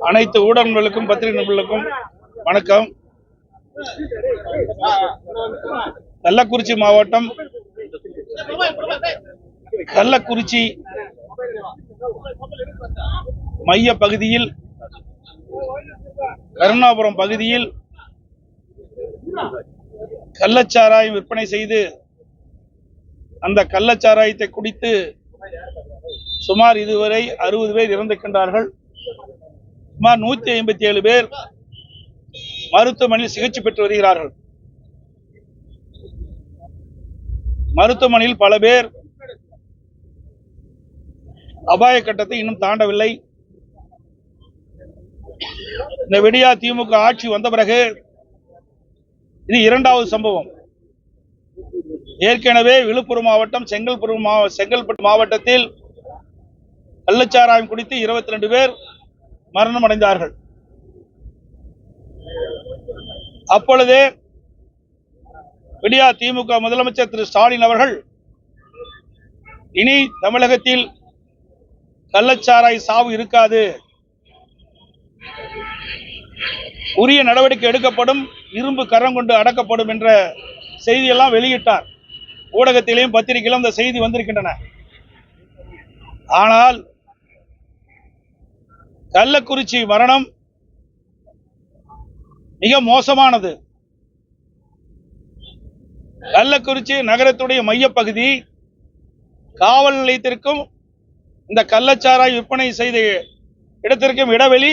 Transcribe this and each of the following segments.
அனைத்து ஊடகங்களுக்கும் பத்திரிகை நண்பர்களுக்கும் வணக்கம். கள்ளக்குறிச்சி மாவட்டம் கள்ளக்குறிச்சி மைய பகுதியில் கருணாபுரம் பகுதியில் கள்ளச்சாராயம் விற்பனை செய்து அந்த கள்ளச்சாராயத்தை குடித்து சுமார் இதுவரை 60 பேர் இறந்திருக்கின்றார்கள். சுமார் 157 பேர் மருத்துவமனையில் சிகிச்சை பெற்று வருகிறார்கள். மருத்துவமனையில் பல பேர் அபாய கட்டத்தை இன்னும் தாண்டவில்லை. இந்த விடியா திமுக ஆட்சி வந்த பிறகு இது இரண்டாவது சம்பவம். ஏற்கனவே விழுப்புரம் மாவட்டம் செங்கல்பட்டு மாவட்டத்தில் கள்ளச்சாராயம் குடித்து 22 பேர் மரணம் அடைந்தார்கள். அப்பொழுதே விடியா திமுக முதலமைச்சர் திரு ஸ்டாலின் அவர்கள் இனி தமிழகத்தில் கள்ளச்சாராய சாவு இருக்காது, உரிய நடவடிக்கை எடுக்கப்படும், இரும்பு கரம் கொண்டு அடக்கப்படும் என்ற செய்தியெல்லாம் வெளியிட்டார். ஊடகத்திலேயும் பத்திரிகையிலும் அந்த செய்தி வந்திருக்கின்றன. ஆனால் கள்ளக்குறிச்சி மரணம் மிக மோசமானது. கள்ளக்குறிச்சி நகரத்துடைய மையப்பகுதி, காவல் நிலையத்திற்கும் இந்த கள்ளச்சாராய் விற்பனை செய்த இடத்திற்கும் இடைவெளி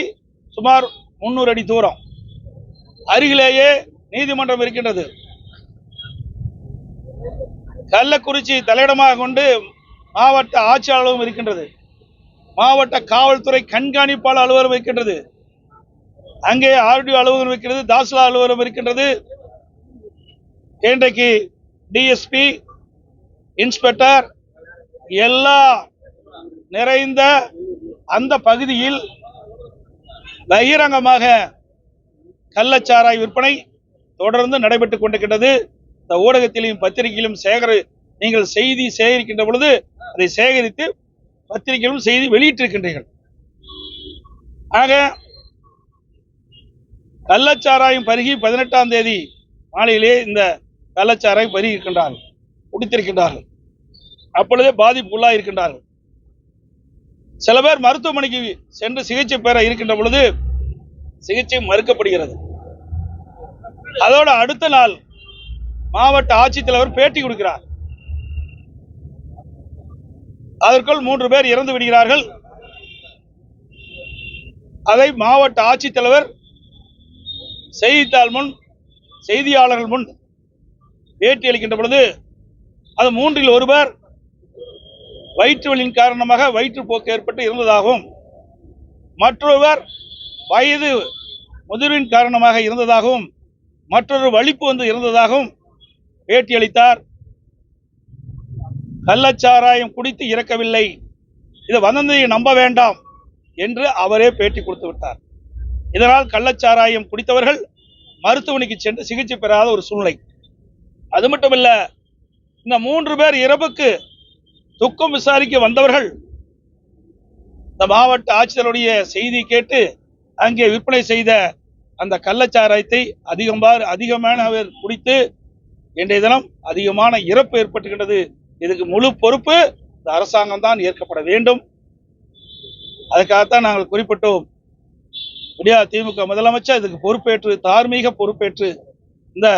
சுமார் 300 அடி தூரம். அருகிலேயே நீதிமன்றம் இருக்கின்றது. கள்ளக்குறிச்சி தலையிடமாக கொண்டு மாவட்ட ஆட்சியாளர் அலுவலகம் இருக்கின்றது. மாவட்ட காவல்துறை கண்காணிப்பாளர் அலுவலகம் இருக்கின்றது. அங்கே ஆர்டிஓ அலுவலகம் இருக்கிறது, தாசில்தார் அலுவலகம் இருக்கின்றது. இன்றைக்கு டிஎஸ்பி, இன்ஸ்பெக்டர் எல்லா நிறைந்த அந்த பகுதியில் பகிரங்கமாக கள்ளச்சாராய் விற்பனை தொடர்ந்து நடைபெற்றுக் கொண்டிருக்கின்றது. இந்த ஊடகத்திலும் பத்திரிகையிலும் நீங்கள் செய்தி சேகரிக்கின்ற பொழுது அதை சேகரித்து பத்திரிகையிலும் செய்தி வெளியிட்டிருக்கின்றீர்கள். ஆக கள்ளச்சாராயம் பருகி 18ஆம் தேதி மாலையிலே இந்த கள்ளச்சாராயம் பருகி இருக்கின்றார்கள், குடித்திருக்கின்றார்கள். அப்பொழுதே பாதிப்புள்ளா இருக்கின்றார்கள். சில பேர் மருத்துவமனைக்கு சென்று சிகிச்சை பெற இருக்கின்ற பொழுது சிகிச்சை மறுக்கப்படுகிறது. அதோடு அடுத்த நாள் மாவட்ட ஆட்சித்தலைவர் பேட்டி கொடுக்கிறார். அதற்குள் 3 பேர் இறந்து விடுகிறார்கள். அதை மாவட்ட ஆட்சித்தலைவர் செய்தித்தாள் முன், செய்தியாளர்கள் முன் பேட்டி அளிக்கின்ற பொழுது அது 3இல் 1 பேர் வயிற்று வலியின் காரணமாக வயிற்றுப்போக்கு ஏற்பட்டு இருந்ததாகவும், மற்றொருவர் வயது முதிர்வின் காரணமாக இருந்ததாகவும், மற்றொரு வலிப்பு வந்து இருந்ததாகவும் பேட்டி அளித்தார். கள்ளச்சாராயம் குடித்து இறக்கவில்லை, இது வதந்தியை நம்ப வேண்டாம் என்று அவரே பேட்டி கொடுத்து விட்டார். இதனால் கள்ளச்சாராயம் குடித்தவர்கள் மருத்துவமனைக்கு சென்று சிகிச்சை பெறாத ஒரு சூழ்நிலை. அது மட்டுமல்ல, இந்த 3 பேர் இறப்புக்கு துக்கம் விசாரிக்க வந்தவர்கள் இந்த மாவட்ட ஆட்சியருடைய செய்தி கேட்டு அங்கே விற்பனை செய்த அந்த கள்ளச்சாராயத்தை அதிகமானவர் குடித்து இன்றைய தினம் அதிகமான இறப்பு ஏற்பட்டுகின்றது. இதுக்கு முழு பொறுப்பு இந்த அரசாங்கம் தான் ஏற்கப்பட வேண்டும். அதுக்காகத்தான் நாங்கள் குறிப்பிட்டோம். விடியா திமுக முதலமைச்சர் இதுக்கு பொறுப்பேற்று, தார்மீக பொறுப்பேற்று இந்த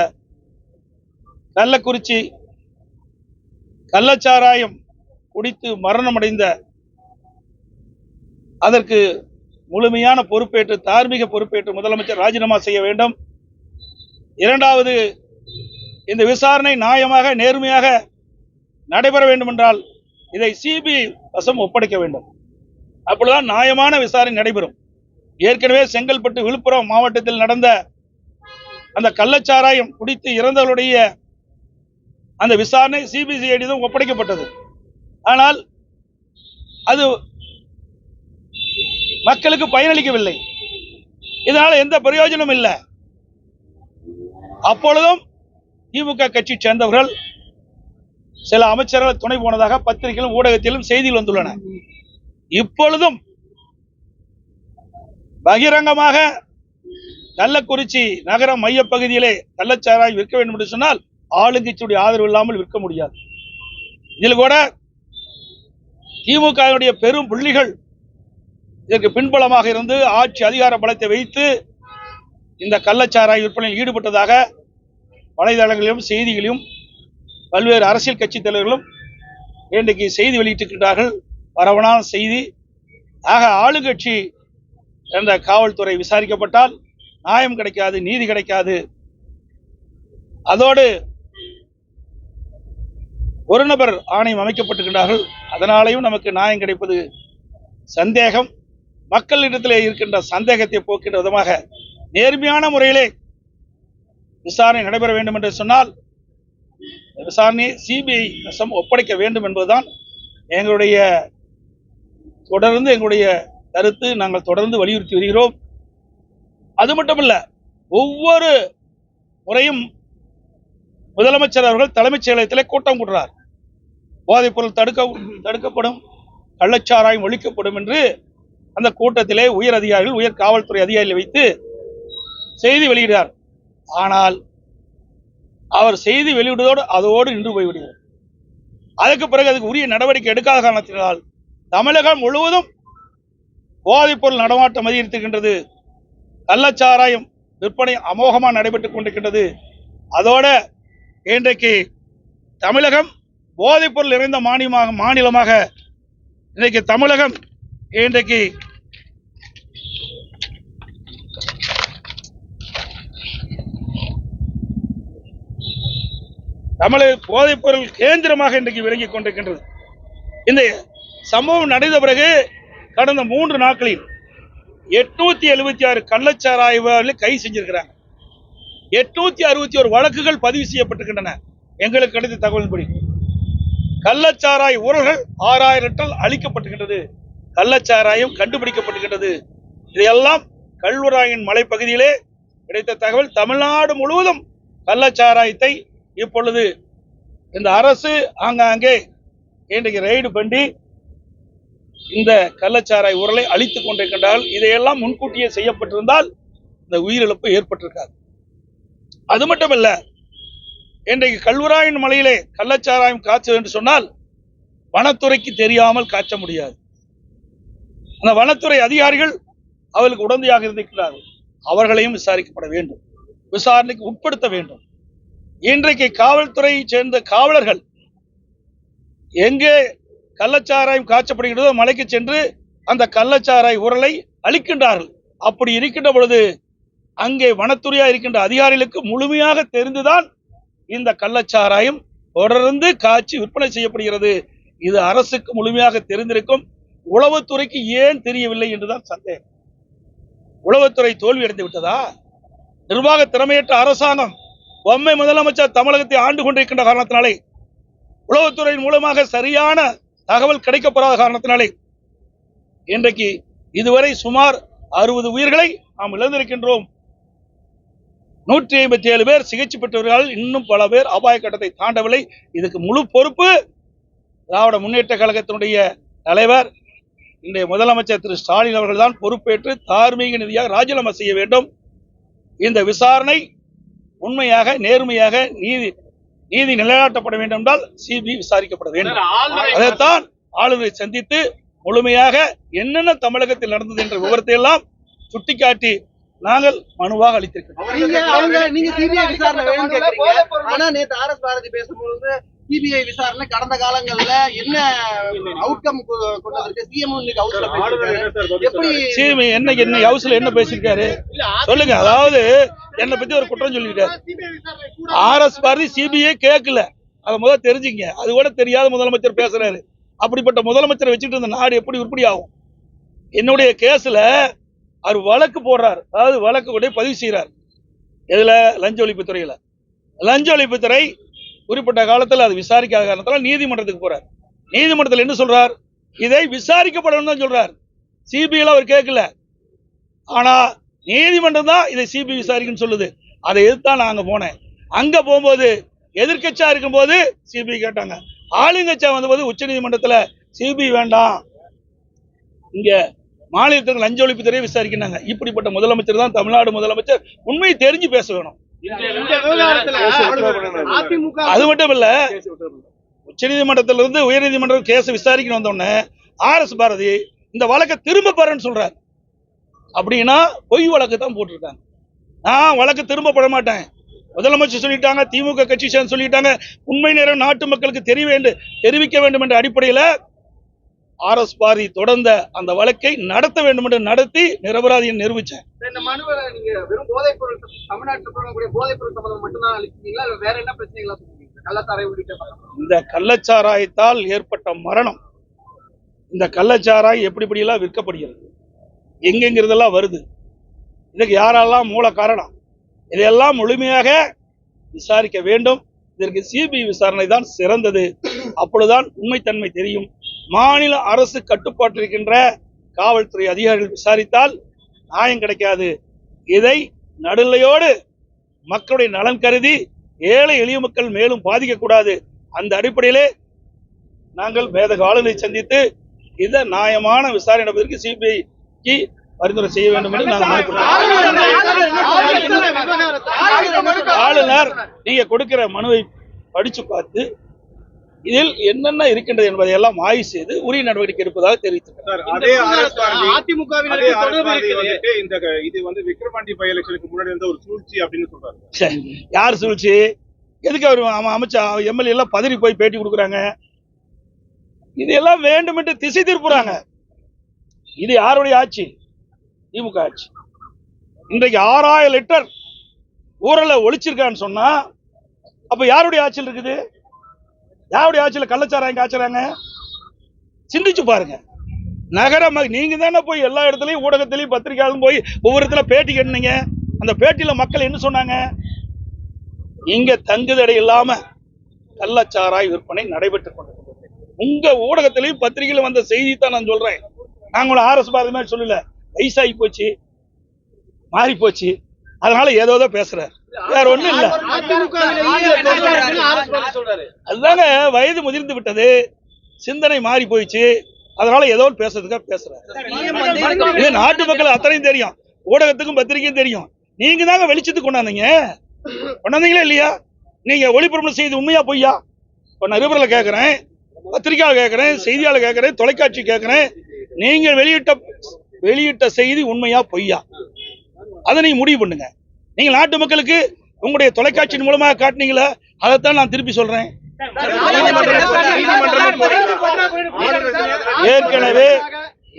கள்ளக்குறிச்சி கள்ளச்சாராயம் குடித்து மரணமடைந்த அதற்கு முழுமையான பொறுப்பேற்று, தார்மீக பொறுப்பேற்று முதலமைச்சர் ராஜினாமா செய்ய வேண்டும். இரண்டாவது, இந்த விசாரணை நியாயமாக நேர்மையாக நடைபெற வேண்டும் என்றால் இதை சிபிஐ வசம் ஒப்படைக்க வேண்டும். அப்பொழுதுதான் நியாயமான விசாரணை நடைபெறும். ஏற்கனவே செங்கல்பட்டு, விழுப்புரம் மாவட்டத்தில் நடந்த அந்த கள்ளச்சாராயம் குடித்து இறந்தவர்களுடைய அந்த விசாரணை சிபிசிஐடியிடம் ஒப்படைக்கப்பட்டது. ஆனால் அது மக்களுக்கு பயனளிக்கவில்லை. இதனால் எந்த பிரயோஜனம் இல்லை. அப்பொழுதும் திமுக கட்சி சேர்ந்தவர்கள் சில அமைச்சர்கள் துணை போனதாக பத்திரிகையிலும் ஊடகத்திலும் செய்திகள் வந்துள்ளன. இப்பொழுதும் பகிரங்கமாக கள்ளக்குறிச்சி நகர மையப்பகுதியிலே கள்ளச்சாராயம் விற்க வேண்டும் என்று சொன்னால் ஆளுங்கட்சியுடைய ஆதரவு இல்லாமல் விற்க முடியாது. இதில் கூட திமுகவுடைய பெரும் புள்ளிகள் இதற்கு பின்பலமாக இருந்து ஆட்சி அதிகார பலத்தை வைத்து இந்த கள்ளச்சாராய விற்பனையில் ஈடுபட்டதாக வலைதளங்களிலும் செய்திகளிலும் பல்வேறு அரசியல் கட்சி தலைவர்களும் இன்றைக்கு செய்தி வெளியிட்டிருக்கிறார்கள். பரவலான செய்தி. ஆக ஆளுங்கட்சி என்ற காவல்துறை விசாரிக்கப்பட்டால் நியாயம் கிடைக்காது, நீதி கிடைக்காது. அதோடு ஒரு நபர் ஆணையம் அமைக்கப்பட்டிருக்கிறார்கள். அதனாலேயும் நமக்கு நியாயம் கிடைப்பது சந்தேகம். மக்களிடத்திலே இருக்கின்ற சந்தேகத்தை போக்கின்ற விதமாக நேர்மையான முறையிலே விசாரணை நடைபெற வேண்டும் என்று சொன்னால் விசாரணையை சிபிஐ வசம் ஒப்படைக்க வேண்டும் என்பதுதான் எங்களுடைய கருத்து. நாங்கள் தொடர்ந்து வலியுறுத்தி வருகிறோம். அது மட்டுமல்ல, ஒவ்வொரு முறையும் முதலமைச்சர் அவர்கள் தலைமைச் செயலகத்திலே கூட்டம் கூட்டுறார். போதைப் பொருள் தடுக்கப்படும், கள்ளச்சாராயம் ஒழிக்கப்படும் என்று அந்த கூட்டத்திலே உயர் அதிகாரிகள், உயர் காவல்துறை அதிகாரிகளை வைத்து செய்தி வெளியிடுகிறார். ஆனால் அவர் செய்தி வெளியிடுவதோடு அதோடு நின்று போய்விடுகிறார். அதற்கு பிறகு அதுக்கு உரிய நடவடிக்கை எடுக்காத காரணத்தினால் தமிழகம் முழுவதும் போதைப் பொருள் நடமாட்டம் அதிகரித்திருக்கின்றது. கள்ளச்சாராயம் விற்பனை அமோகமாக நடைபெற்றுக் கொண்டிருக்கின்றது. அதோட இன்றைக்கு தமிழகம் போதைப் பொருள் நிறைந்த மாநிலமாக இன்றைக்கு தமிழகம் இன்றைக்கு தமிழக போதைப் பொருள் கேந்திரமாக இன்றைக்கு விளங்கிக் கொண்டிருக்கின்றது. இந்த சம்பவம் நடந்த பிறகு கடந்த 3 நாட்களில் 876 கள்ளச்சாராய கைது செஞ்சிருக்கிறாங்க. 861 வழக்குகள் பதிவு செய்யப்பட்டிருக்கின்றன. எங்களுக்கு கிடைத்த தகவலின்படி கள்ளச்சாராய ஊழல்கள் 6000 லிட்டர் அளிக்கப்பட்டிருக்கின்றது. கள்ளச்சாராயம் கண்டுபிடிக்கப்பட்டிருக்கின்றது. இதையெல்லாம் கல்வராயன் மலைப்பகுதியிலே கிடைத்த தகவல். தமிழ்நாடு முழுவதும் கள்ளச்சாராயத்தை இப்பொழுது இந்த அரசு ஆங்காங்கே இன்றைக்கு ரெய்டு பண்ணி இந்த கள்ளச்சாராய ஊழலை அழித்துக் கொண்டிருக்கின்றார்கள். இதையெல்லாம் முன்கூட்டியே செய்யப்பட்டிருந்தால் இந்த உயிரிழப்பு ஏற்பட்டிருக்காது. அது மட்டுமல்ல, இன்றைக்கு கல்வராயன் மலையிலே கள்ளச்சாராயம் காய்ச்சல் என்று சொன்னால் வனத்துறைக்கு தெரியாமல் காய்ச்ச முடியாது. அந்த வனத்துறை அதிகாரிகள் அவர்களுக்கு உடந்தையாக இருந்திருக்கிறார்கள். அவர்களையும் விசாரிக்கப்பட வேண்டும், விசாரணைக்கு உட்படுத்த வேண்டும். இன்றைக்கு காவல்துறையை சேர்ந்த காவலர்கள் எங்கே கள்ளச்சாராயம் காய்ச்சப்படுகிறதோ மலைக்கு சென்று அந்த கள்ளச்சாராய ஊழலை அளிக்கின்றார்கள். அப்படி இருக்கின்ற பொழுது அங்கே வனத்துறையா இருக்கின்ற அதிகாரிகளுக்கு முழுமையாக தெரிந்துதான் இந்த கள்ளச்சாராயம் தொடர்ந்து காய்ச்சி விற்பனை செய்யப்படுகிறது. இது அரசுக்கு முழுமையாக தெரிந்திருக்கும். உளவுத்துறைக்கு ஏன் தெரியவில்லை என்றுதான் சந்தேகம். உளவுத்துறை தோல்வி அடைந்து விட்டதா? நிர்வாக திறமையற்ற அரசாங்கம் பொம்மை முதலமைச்சர் தமிழகத்தை ஆண்டு கொண்டிருக்கின்ற காரணத்தினாலே, உளவுத்துறையின் மூலமாக சரியான தகவல் கிடைக்கப்படாத காரணத்தினாலே இன்றைக்கு இதுவரை சுமார் 60 உயிர்களை நாம் இழந்திருக்கின்றோம். 157 பேர் சிகிச்சை பெற்றவர்கள், இன்னும் பல பேர் அபாய கட்டத்தை தாண்டவில்லை. இதுக்கு முழு பொறுப்பு திராவிட முன்னேற்ற கழகத்தினுடைய தலைவர் இன்றைய முதலமைச்சர் திரு ஸ்டாலின் அவர்கள் தான் பொறுப்பேற்று தார்மீக நீதியாக ராஜினாமா செய்ய வேண்டும். இந்த விசாரணை உண்மையாக நேர்மையாக நீதி நிலைநாட்டப்பட வேண்டும் என்றால் சிபிஐ விசாரிக்கப்பட வேண்டும். அதைத்தான் ஆளுநரை சந்தித்து முழுமையாக என்னென்ன தமிழகத்தில் நடந்தது என்ற விவரத்தை எல்லாம் சுட்டிக்காட்டி நாங்கள் மனுவாக அளித்திருக்கிறோம். சிபிஐ விசாரணை கடந்த காலங்கள்ல என்ன அவுட்கம் கொண்டதற்கு சிஎம் என்ன ஹவுஸ்ல என்ன பேசியிருக்காரு சொல்லுங்க. அதாவது என்னை பத்தி ஒரு குற்றம் சொல்லியிருக்காரு. ஆர்எஸ் பாரதி சிபிஐ கேட்கல, அதை முதல்ல தெரிஞ்சுங்க. அது கூட தெரியாத முதலமைச்சர் பேசுறாரு. அப்படிப்பட்ட முதலமைச்சரை வச்சுட்டு இந்த நாடு எப்படி உருப்படி ஆகும்? என்னுடைய கேஸ்ல அவர் வழக்கு போடுறார், அதாவது வழக்கு கூட பதிவு செய்யறார். எதுல? லஞ்ச ஒழிப்புத்துறையில. லஞ்ச ஒழிப்புத்துறை குறிப்பிட்ட காலத்தில் அது விசாரிக்காத காரணத்தால் நீதிமன்றத்துக்கு போறார். நீதிமன்றத்தில் என்ன சொல்றார்? இதை விசாரிக்கப்படணும் தான் சொல்றார். சிபிஐல அவர் கேட்கல. ஆனா நீதிமன்றம் தான் இதை சிபிஐ விசாரிக்கணும்னு சொல்லுது. அதை எதிர்த்தான் நான் அங்க போனேன். அங்க போகும்போது எதிர்கட்சியா இருக்கும்போது சிபிஐ கேட்டாங்க. ஆளுங்கட்சியா வந்தபோது உச்ச நீதிமன்றத்தில் சிபிஐ வேண்டாம், இங்க மாநிலத்துக்கு லஞ்ச ஒழிப்புத்துறையை விசாரிக்கிறாங்க. இப்படிப்பட்ட முதலமைச்சர் தான் தமிழ்நாடு முதலமைச்சர். உண்மையை தெரிஞ்சு பேச வேணும். இந்த விவகாரத்துல அதிமுக அது மட்டும் இல்ல, உச்சநீதிமன்றத்திலிருந்து உயர்நீதிமன்றம் கேஸ் விசாரிக்கணும் வந்தோடனே RS பாரதி இந்த வழக்கை திரும்ப பெறன்னு சொல்றாரு. அப்படின்னா பொய் வழக்கு தான் போட்டிருக்காங்க. நான் வழக்கு திரும்ப பெற மாட்டேன், முதலமைச்சர் சொல்லிட்டாங்க, திமுக கட்சி சேர்ந்து சொல்லிட்டாங்க, உண்மை நேரம் நாட்டு மக்களுக்கு தெரிவிக்க வேண்டும் என்ற அடிப்படையில் RS பாரதி தொடர்ந்த அந்த வழக்கை நடத்த வேண்டும் என்று நடத்தி நிரபராதியை நிரூபிச்சேன். இந்த மனுவை நீங்க வெறும் போதைப் பொருள் தமிழ்நாட்டில் போடக்கூடிய போதைப் பொருள் சம்பந்தம் மட்டும்தான் அளிக்கிறீங்களா, இல்ல வேற என்ன பிரச்சனைகளா சொல்றீங்க? கள்ளச்சாராய உள்ளிட்ட இந்த கள்ளச்சாராயத்தால் ஏற்பட்ட மரணம், இந்த கள்ளச்சாராய் எப்படி எல்லாம் விற்கப்படுகிறது, எங்கெங்கிறதெல்லாம் வருது, இதுக்கு யாரெல்லாம் மூல காரணம், இதையெல்லாம் முழுமையாக விசாரிக்க வேண்டும். இதற்கு CBI விசாரணை தான் சிறந்தது. அப்பொழுதுதான் உண்மைத்தன்மை தெரியும். மாநில அரசு கட்டுப்பாட்டில் இருக்கின்ற காவல்துறை அதிகாரிகள் விசாரித்தால் நியாயம் கிடைக்காது. இதை நடுநிலையோடு மக்களுடைய நலன் கருதி ஏழை எளிய மக்கள் மேலும் பாதிக்கக்கூடாது. அந்த அடிப்படையிலே நாங்கள் மேதக ஆளுநரை சந்தித்து இதை நியாயமான விசாரணை நடப்பதற்கு CBIக்கு பரிந்துரை செய்ய வேண்டும் என்று நாங்கள் ஆளுநர் நீங்க கொடுக்கிற மனுவை படிச்சு பார்த்து இதில் என்னென்ன இருக்கின்றது என்பதை எல்லாம் ஆய்வு செய்து உரிய நடவடிக்கை எடுப்பதாக தெரிவித்தார். அதே அதிமுகவினருக்கு தொடர்பு இருக்கிறது. இது வந்து விக்கிரவாண்டி பை எலெக்ஷனுக்கு முன்னாடி இருந்த ஒரு சூழ்ச்சி அப்படின்னு சொல்றாரு. யார் சூழ்ச்சி? எதுக்கு அவர் அமைச்சா MLA எல்லாம் பதறி போய் பேட்டி கொடுக்குறாங்க? இதெல்லாம் வேண்டும் என்று திசை திருப்புறாங்க. இது யாருடைய ஆட்சி? திமுக ஆட்சி. இன்றைக்கு 6000 லிட்டர் ஊரல ஒழிச்சிருக்கான்னு சொன்னா அப்ப யாருடைய ஆட்சியில் இருக்குது? யாருடைய ஆட்சியில் கள்ளச்சாராயம் காய்ச்சறாங்க? சிந்திச்சு பாருங்க. நகர நீங்க தானே போய் எல்லா இடத்துலயும் ஊடகத்திலையும் பத்திரிகையாளரும் போய் ஒவ்வொரு இடத்துல பேட்டி கேட்டீங்க. அந்த பேட்டியில மக்கள் என்ன சொன்னாங்க? இங்க தங்குதடை இல்லாம கள்ளச்சாராய் விற்பனை நடைபெற்றுக் கொண்டிருக்கிறது. உங்க ஊடகத்திலையும் பத்திரிகையில வந்த செய்தி தான் நான் சொல்றேன். நாங்களும் RS பாரதி மாதிரி சொல்லல. வயசாகி போச்சு, மாறி போச்சு, அதனால ஏதோ பேசுறாரு, வேற ஒண்ணும் இல்ல. அதுதாங்க வயது முதிர்ந்து விட்டது, சிந்தனை மாறி போயிடுச்சு, அதனால ஏதோ பேசுறதுக்காக பேசுறாரு. இது நாட்டு மக்கள் அத்தனையும் தெரியும், ஊடகத்துக்கும் பத்திரிகையும் தெரியும். நீங்க தாங்க வெளிச்சத்துக்கு கொண்டாந்தீங்களா இல்லையா? நீங்க ஒளிபரப்பு செய்தி உண்மையா பொய்யா? இப்ப நான் நிருபர்ல கேட்கிறேன், பத்திரிகையாளர் கேட்கிறேன், செய்தியாளர் கேட்கிறேன், தொலைக்காட்சி கேட்கிறேன், நீங்க வெளியிட்ட செய்தி உண்மையா பொய்யா? அதை நீங்க முடிவு பண்ணுங்க. நீங்க நாட்டு மக்களுக்கு உங்களுடைய தொலைக்காட்சியின் மூலமாக காட்டினீங்களா? அதைத்தான் நான் திருப்பி சொல்றேன்.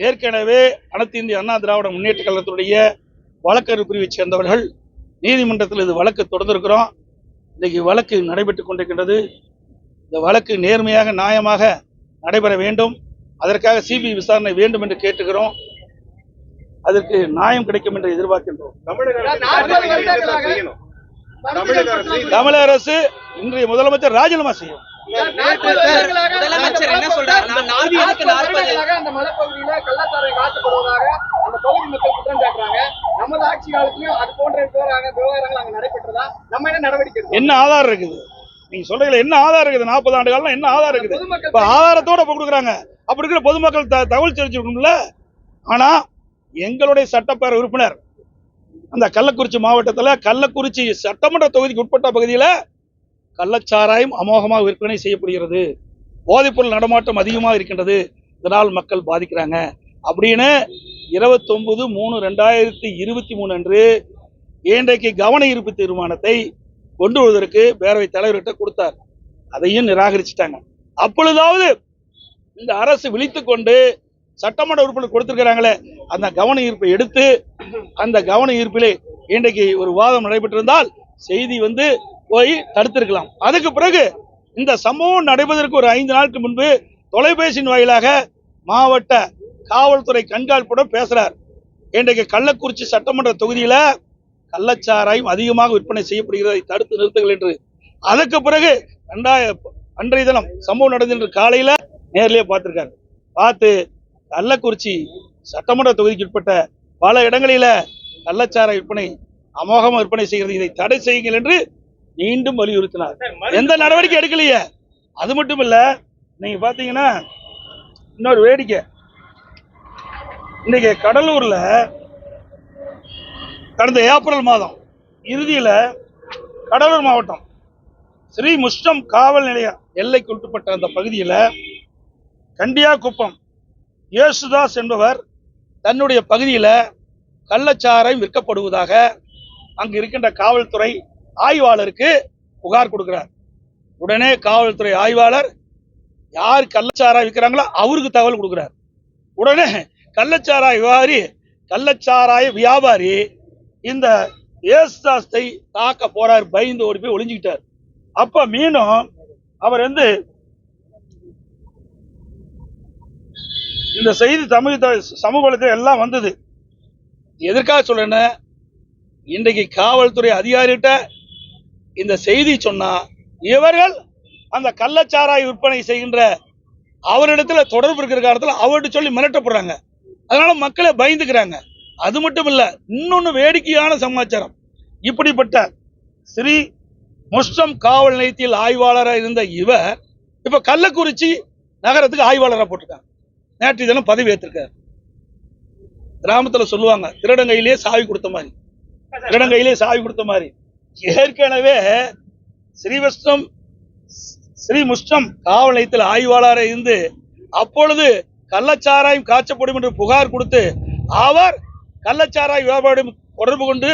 ஏற்கனவே அனைத்து இந்திய அண்ணா திராவிட முன்னேற்ற கழகத்துடைய வழக்கறிஞர் பிரிவை சேர்ந்தவர்கள் நீதிமன்றத்தில் இது வழக்கு தொடர்ந்திருக்கிறோம். இன்னைக்கு வழக்கு நடைபெற்றுக் கொண்டிருக்கின்றது. இந்த வழக்கு நேர்மையாக நியாயமாக நடைபெற வேண்டும். அதற்காக CBI விசாரணை வேண்டும் என்று கேட்டுக்கிறோம். அதற்கு நியாயம் கிடைக்கும் என்று எதிர்பார்க்கின்றோம். தமிழக அரசு இன்றைய முதலமைச்சர் ராஜினாமா செய்யும். முதலமைச்சர் என்ன சொல்றாரு? அந்த மலைப்பகுதியில கள்ளச்சாராயம் காய்ச்சப்படுவதாக அந்த பகுதி மக்கள் குற்றம் சாட்டுறாங்க. நமது ஆட்சி காலத்திலும் அது போன்ற விவகாரங்கள் அங்க நடைபெற்றதா? நம்ம என்ன நடவடிக்கை? என்ன ஆதாரம் இருக்குது? நீங்க சொல்றீங்களா என்ன ஆதாரம் இருக்குது? 40 ஆண்டு காலம் என்ன ஆதாரம் இருக்குது? இப்ப ஆதாரத்தோட கொடுக்குறாங்க. அப்படி இருக்கிற பொதுமக்கள் தகவல் தெரிஞ்சுக்கணும்ல. ஆனா எங்களுடைய சட்டப்பேரவை உறுப்பினர் அந்த கள்ளக்குறிச்சி மாவட்டத்தில் கள்ளக்குறிச்சி சட்டமன்ற தொகுதிக்கு உட்பட்ட பகுதியில் கள்ளச்சாராயம் அமோகமாக விற்பனை செய்யப்படுகிறது, போதைப்பொருள் நடமாட்டம் அதிகமாக இருக்கின்றது, இதனால் மக்கள் பாதிக்கிறாங்க அப்படின்னு 29/3/2023 அன்று இன்றைக்கு கவன ஈர்ப்பு தீர்மானத்தை கொண்டு வருவதற்கு பேரவைத் தலைவர்கிட்ட கொடுத்தார். அதையும் நிராகரிச்சுட்டாங்க. அப்பொழுதாவது இந்த அரசு விழித்துக் கொண்டு சட்டமன்ற உறுப்பினர் கொடுத்திருக்கிறாங்களே அந்த கவன ஈர்ப்பை எடுத்து அந்த கவன ஈர்ப்பிலே இன்றைக்கு ஒரு வாதம் நடைபெற்றிருந்தால் செய்தி போய் தடுத்திருக்கலாம். அதுக்கு பிறகு இந்த சம்பவம் நடைபெறுவதற்கு ஒரு 5 நாட்களுக்கு முன்பு தொலைபேசியின் வாயிலாக மாவட்ட காவல்துறை கண்காணிப்புடன் பேசுறார். இன்றைக்கு கள்ளக்குறிச்சி சட்டமன்ற தொகுதியில கள்ளச்சாராயம் அதிகமாக விற்பனை செய்யப்படுகிறதை தடுத்து நிறுத்துங்கள் என்று. அதுக்கு பிறகு அன்றைய தினம் சம்பவம் நடந்த காலையில நேரிலே பார்த்திருக்காரு. பார்த்து கள்ளக்குறிச்சி சட்டமன்ற தொகுதிக்கு உட்பட்ட பல இடங்களில கள்ளச்சாராய விற்பனை அமோகமாக விற்பனை செய்கிறது, இதை தடை செய்யுங்கள் என்று மீண்டும் வலியுறுத்தினார். எந்த நடவடிக்கை எடுக்கலையே. அது மட்டும் இல்ல, நீங்க பாத்தீங்கன்னா இன்னொரு வேடிக்கை, இன்னைக்கு கடலூர்ல கடந்த ஏப்ரல் மாதம் இறுதியில் கடலூர் மாவட்டம் ஸ்ரீ முஷ்டம் காவல் நிலைய எல்லைக்கு உட்பட்ட அந்த பகுதியில் கண்டியாகுப்பம் இயேசுதாஸ் என்பவர் தன்னுடைய பகுதியில் கள்ளச்சாராயம் விற்கப்படுவதாக அங்கு இருக்கின்ற காவல்துறை ஆய்வாளருக்கு புகார் கொடுக்கிறார். உடனே காவல்துறை ஆய்வாளர் யார் கள்ளச்சாராயம் விற்கிறாங்களோ அவருக்கு தகவல் கொடுக்கிறார். உடனே கள்ளச்சாராய வியாபாரி இந்த இயேசுதாஸை தாக்க போறார். பயந்து ஓடி போய் ஒளிஞ்சுக்கிட்டார். அப்ப மீண்டும் அவர் இந்த செய்தி சமூக வலைத்தளம் எல்லாம் வந்தது. எதற்காக சொல்றேன்னு, இன்றைக்கு காவல்துறை அதிகாரிகிட்ட இந்த செய்தி சொன்னா இவர்கள் அந்த கள்ளச்சாராய விற்பனை செய்கின்ற அவரிடத்துல தொடர்பு இருக்கிற காலத்தில் அவர்கிட்ட சொல்லி மிரட்டப்படுறாங்க. அதனால மக்களை பயந்துக்கிறாங்க. அது மட்டும் இல்ல, இன்னொன்னு வேடிக்கையான சமாச்சாரம். இப்படிப்பட்ட ஸ்ரீ முஷ்டம் காவல் நிலையத்தில் ஆய்வாளராக இருந்த இவர் இப்ப கள்ளக்குறிச்சி நகரத்துக்கு ஆய்வாளராக போட்டிருக்காங்க. நேற்று தினம் பதவி ஏற்றிருக்காரு. கிராமத்துல சொல்லுவாங்க, திருடங்கையிலே சாவி கொடுத்த மாதிரி. ஏற்கனவே ஸ்ரீ முஷ்டம் காவல் நிலையத்தில் ஆய்வாளராக இருந்து அப்பொழுது கள்ளச்சாராயம் காய்ச்சப்படும் என்று புகார் கொடுத்து அவர் கள்ளச்சாராய வியாபாரம் தொடர்பு கொண்டு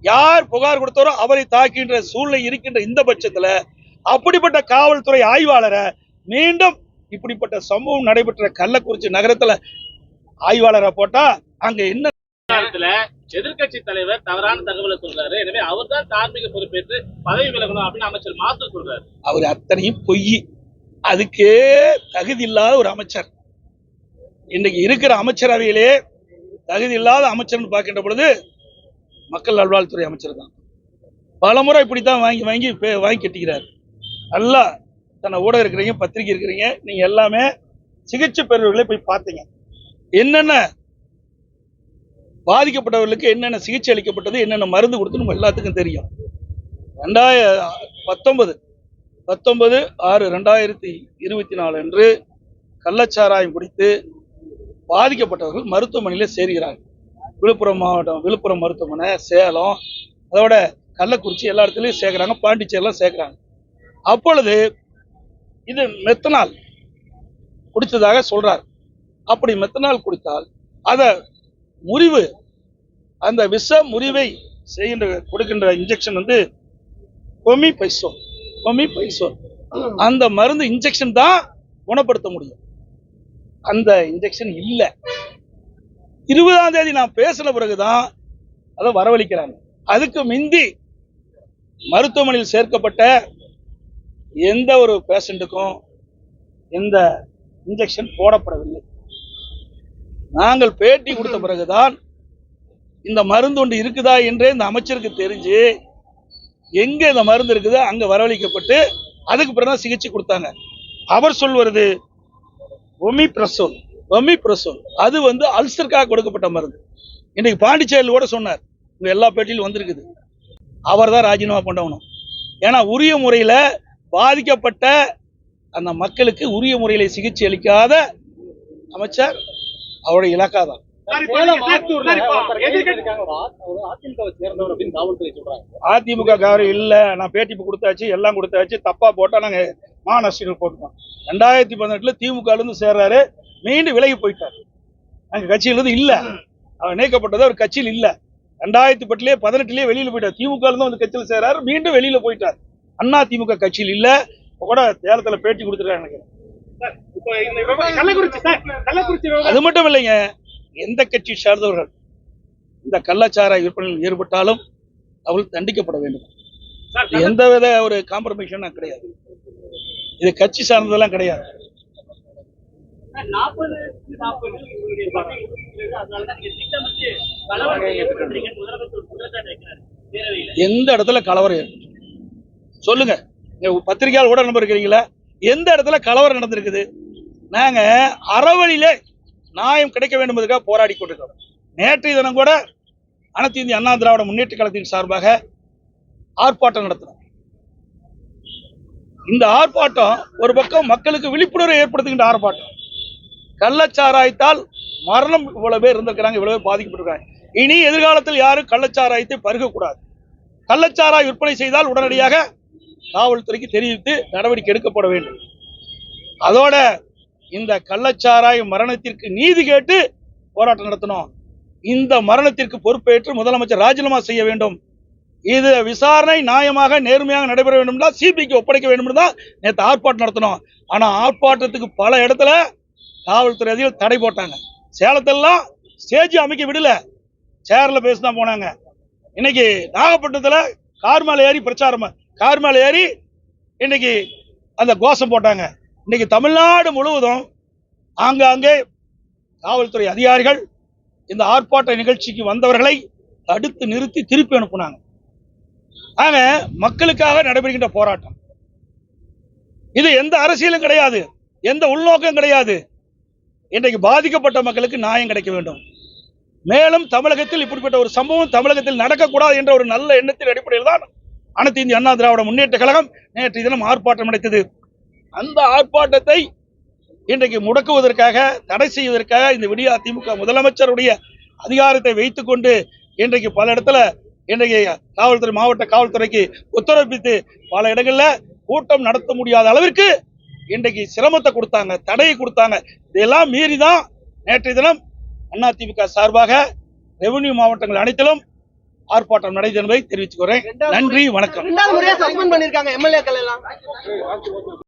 யார் புகார் கொடுத்தாரோ அவரை தாக்கின்ற சூழ்நிலை இருக்கின்ற இந்த பட்சத்துல அப்படிப்பட்ட காவல்துறை ஆய்வாளரை மீண்டும் இப்படிப்பட்ட சம்பவம் நடைபெற்ற கள்ளக்குறிச்சி நகரத்துல ஆய்வாளரை போட்டா அங்க என்ன எதிர்கட்சி தலைவர் தவறான தகவலை சொல்றாரு. எனவே அவர் தான் தார்மீக பொறுப்பேற்று பதவி விலகணும் அப்படின்னு அமைச்சர் மாத்து சொல்றாரு. அவர் அத்தனையும் பொய். அதுக்கே தகுதி இல்லாத ஒரு அமைச்சர். இன்னைக்கு இருக்கிற அமைச்சரவையிலே தகுதி இல்லாத அமைச்சர்னு பார்க்கின்ற பொழுது மக்கள் நல்வாழ்வுத்துறை அமைச்சர் தான். பல முறை இப்படித்தான் வாங்கி கட்டிக்கிறார். நல்லா தன்னை ஊடகம் இருக்கிறீங்க, பத்திரிகை இருக்கிறீங்க, நீங்க எல்லாமே சிகிச்சை பெறுவர்களை போய் பார்த்தீங்க. என்னென்ன பாதிக்கப்பட்டவர்களுக்கு என்னென்ன சிகிச்சை அளிக்கப்பட்டது, என்னென்ன மருந்து கொடுத்து நம்ம எல்லாத்துக்கும் தெரியும். 19/6/2024 அன்று கள்ளச்சாராயம் குடித்து பாதிக்கப்பட்டவர்கள் மருத்துவமனையில் சேர்கிறார்கள். விழுப்புரம் மாவட்டம், விழுப்புரம் மருத்துவமனை, சேலம், அதோட கள்ளக்குறிச்சி எல்லா இடத்துலையும் சேர்க்கிறாங்க, பாண்டிச்சேரிலாம் சேர்க்கிறாங்க. அப்பொழுது இது மெத்தனால் குடித்ததாக சொல்றார். அப்படி மெத்தனால் குடித்தால் அதை அந்த விஷ முறிவை கொடுக்கின்ற இன்ஜெக்ஷன் கொமிபைசோன். அந்த மருந்து இன்ஜெக்ஷன் தான் குணப்படுத்த முடியும். அந்த இன்ஜெக்ஷன் இல்ல. 20ஆம் தேதி நான் பேசின பிறகுதான் அதை வரவழைக்கிறாங்க. அதுக்கு மிந்தி மருத்துவமனையில் சேர்க்கப்பட்ட எந்த ஒரு பேஷண்ட்டுக்கும் எந்த இன்ஜெக்ஷன் போடப்படவில்லை. நாங்கள் பேட்டி கொடுத்த பிறகுதான் இந்த மருந்து ஒன்று இருக்குதா என்றே இந்த அமைச்சருக்கு தெரிஞ்சு எங்க இந்த மருந்து இருக்குதோ அங்க வரவழைக்கப்பட்டு அதுக்கு பிறகு சிகிச்சை கொடுத்தாங்க. அவர் சொல்வது ஒமிப்ரசோல். அது அல்சருக்காக கொடுக்கப்பட்ட மருந்து. இன்னைக்கு பாண்டிச்சேரியில் கூட சொன்னார், இங்க எல்லா பேட்டியிலும் வந்திருக்குது. அவர் தான் ராஜினாமா பண்ணணும். ஏன்னா உரிய முறையில பாதிக்கப்பட்ட அந்த மக்களுக்கு உரிய முறையில சிகிச்சை அளிக்காத அமைச்சர் அவருடைய இலக்காதான். அதிமுக காரம் இல்ல, நான் பேட்டி கொடுத்தாச்சு, எல்லாம் கொடுத்தாச்சு, தப்பா போட்டா நாங்க மாநஷ்டங்கள் போட்டுப்போம். 2018 திமுக இருந்து சேர்றாரு, மீண்டும் விலகி போயிட்டார். அங்க கட்சியிலிருந்து இல்ல, அவர் நீக்கப்பட்டது. அவர் கட்சியில் இல்ல. 2018 வெளியில போயிட்டார். திமுக இருந்து கட்சியில் சேர்றாரு, மீண்டும் வெளியில போயிட்டார். அண்ணா திமுக கட்சியில் இல்ல. கூட சேலத்துல பேட்டி கொடுத்துருக்காங்க. அது மட்டும் இல்லைங்க, எந்த கட்சி சார்ந்தவர்கள் இந்த கள்ளச்சாராய விற்பனையில் ஈடுபட்டாலும் அவர்கள் தண்டிக்கப்பட வேண்டும். எந்தவித ஒரு காம்ப்ரமைஸும் கிடையாது. இது கட்சி சார்ந்ததெல்லாம் கிடையாது. எந்த இடத்துல கலவரம் ஏற்பட்டு சொல்லுங்க. பத்திரிகையாளர் கூட நம்பர் இருக்கிறீங்களா? எந்த இடத்துல கலவரம் நடந்திருக்குது? நாங்க அறவழியிலே நியாயம் கிடைக்க வேண்டும் என்பதற்காக போராடி கொண்டிருக்கிறோம். நேற்றைய தினம் கூட அனைத்து இந்திய அண்ணா திராவிட முன்னேற்ற கழகத்தின் சார்பாக ஆர்ப்பாட்டம் நடத்தினோம். இந்த ஆர்ப்பாட்டம் ஒரு பக்கம் மக்களுக்கு விழிப்புணர்வை ஏற்படுத்துகின்ற ஆர்ப்பாட்டம், கள்ளச்சாராயத்தால் மரணம் இவ்வளவு பேர் இருந்திருக்கிறாங்க, இவ்வளவு பேர் பாதிக்கப்பட்டிருக்காங்க. இனி எதிர்காலத்தில் யாரும் கள்ளச்சாராயத்தை பருகக்கூடாது. கள்ளச்சாராய விற்பனை செய்தால் உடனடியாக காவல்துறைக்கு தெரிவித்து நடவடிக்கை எடுக்கப்பட வேண்டும். அதோட இந்த கள்ளச்சாராய மரணத்திற்கு நீதி கேட்டு போராட்டம் நடத்தணும். இந்த மரணத்திற்கு பொறுப்பேற்று முதலமைச்சர் ராஜினாமா செய்ய வேண்டும். இது விசாரணை நியாயமாக நேர்மையாக நடைபெற வேண்டும், சிபிக்கு ஒப்படைக்க வேண்டும் தான் நேற்று ஆர்ப்பாட்டம் நடத்தணும். ஆனா ஆர்ப்பாட்டத்துக்கு பல இடத்துல காவல்துறை அதிகாரிகள் தடை போட்டாங்க. சேலத்தெல்லாம் ஸ்டேஜ் அமைக்க விடல, சேர்ல பேசிதான் போனாங்க. இன்னைக்கு நாகப்பட்டினத்துல கார் மேல ஏறி பிரச்சாரம், கார் மேல ஏறி இன்னைக்கு அந்த கோஷம் போட்டாங்க. இன்னைக்கு தமிழ்நாடு முழுவதும் ஆங்காங்கே காவல்துறை அதிகாரிகள் இந்த ஆர்ப்பாட்ட நிகழ்ச்சிக்கு வந்தவர்களை தடுத்து நிறுத்தி திருப்பி அனுப்புனாங்க. ஆக மக்களுக்காக நடைபெறுகின்ற போராட்டம் இது. எந்த அரசியலும் கிடையாது, எந்த உள்நோக்கம் கிடையாது. இன்றைக்கு பாதிக்கப்பட்ட மக்களுக்கு நியாயம் கிடைக்க வேண்டும். மேலும் தமிழகத்தில் இப்படிப்பட்ட ஒரு சம்பவம் தமிழகத்தில் நடக்கக்கூடாது என்ற ஒரு நல்ல எண்ணத்தின் அடிப்படையில் தான் அனைத்து இந்திய அண்ணா திராவிட முன்னேற்ற கழகம் நேற்று தினம் ஆர்ப்பாட்டம் நடத்தது. அந்த ஆர்ப்பாட்டத்தை இன்றைக்கு முடக்குவதற்காக, தடை செய்வதற்காக இந்த விடியா திமுக முதலமைச்சருடைய அதிகாரத்தை வைத்துக் கொண்டு இன்றைக்கு பல இடத்துல இன்றைக்கு காவல்துறை, மாவட்ட காவல்துறைக்கு உத்தரவிட்டு பல இடங்கள்ல கூட்டம் நடத்த முடியாத அளவிற்கு இன்றைக்கு சிரமத்தை கொடுத்தாங்க, தடையை கொடுத்தாங்க. இதெல்லாம் மீறிதான் நேற்றைய தினம் அதிமுக சார்பாக ரெவென்யூ மாவட்டங்கள் அனைத்திலும் ஆர்ப்பாட்டம் நடைபெறும் என்பதை தெரிவித்துக் கொள்கிறேன். நன்றி, வணக்கம்.